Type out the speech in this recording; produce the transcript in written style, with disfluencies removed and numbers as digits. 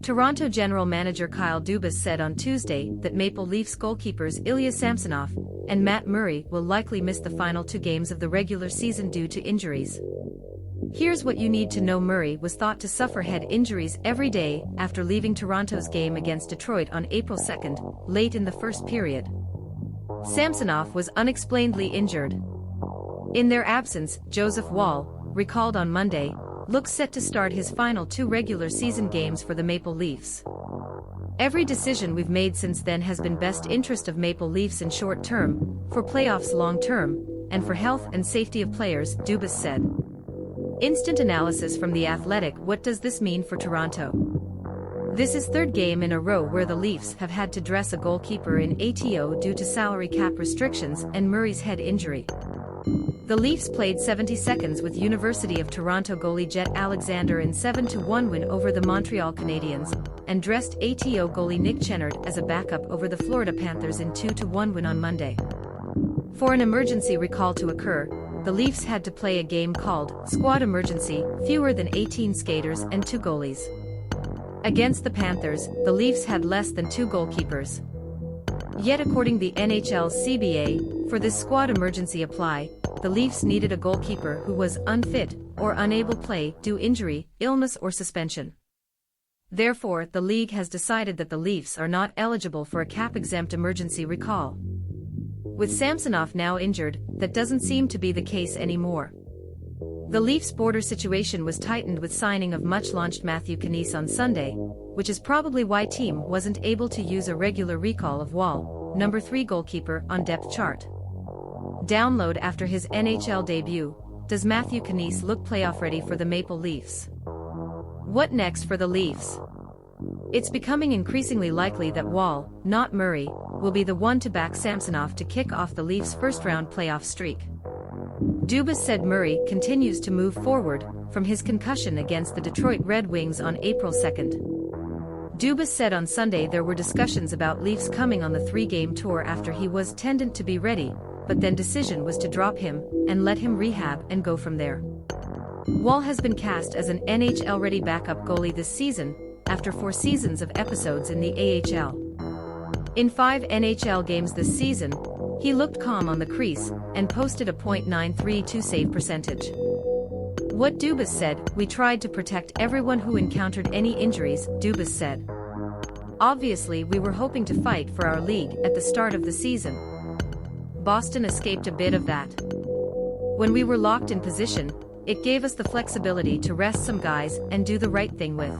Toronto general manager Kyle Dubas said on Tuesday that Maple Leafs goalkeepers Ilya Samsonov and Matt Murray will likely miss the final 2 games of the regular season due to injuries. Here's what you need to know: Murray was thought to suffer head injuries every day after leaving Toronto's game against Detroit on April 2, late in the first period. Samsonov was unexplainedly injured. In their absence, Joseph Woll, recalled on Monday, looks set to start his final 2 regular season games for the Maple Leafs. Every decision we've made since then has been best interest of Maple Leafs in short term, for playoffs long term, and for health and safety of players, Dubas said. Instant analysis from The Athletic. What does this mean for Toronto? This is 3rd game in a row where the Leafs have had to dress a goalkeeper in ATO due to salary cap restrictions and Murray's head injury. The Leafs played 70 seconds with University of Toronto goalie Jet Alexander in 7-1 win over the Montreal Canadiens, and dressed ATO goalie Nick Chenard as a backup over the Florida Panthers in 2-1 win on Monday. For an emergency recall to occur, the Leafs had to play a game called Squad Emergency, fewer than 18 skaters and 2 goalies. Against the Panthers, the Leafs had less than 2 goalkeepers. Yet according to the NHL's CBA, for this squad emergency apply, the Leafs needed a goalkeeper who was unfit or unable to play due injury, illness or suspension. Therefore, the league has decided that the Leafs are not eligible for a cap-exempt emergency recall. With Samsonov now injured, that doesn't seem to be the case anymore. The Leafs' border situation was tightened with signing of much-launched Matthew Knies on Sunday, which is probably why team wasn't able to use a regular recall of Woll, number 3 goalkeeper, on depth chart. Download after his NHL debut. Does Matthew Knies look playoff ready for the Maple Leafs? What next for the Leafs? It's becoming increasingly likely that Woll, not Murray, will be the one to back Samsonov to kick off the Leafs' first-round playoff streak. Dubas said Murray continues to move forward from his concussion against the Detroit Red Wings on April 2. Dubas said on Sunday there were discussions about Leafs coming on the 3-game tour after he was tended to be ready, but then decision was to drop him and let him rehab and go from there. Woll has been cast as an NHL-ready backup goalie this season, after 4 seasons of episodes in the AHL. In 5 NHL games this season, he looked calm on the crease and posted a .932 save percentage. What Dubas said: "We tried to protect everyone who encountered any injuries," Dubas said. "Obviously we were hoping to fight for our league at the start of the season. Boston escaped a bit of that. When we were locked in position, it gave us the flexibility to rest some guys and do the right thing with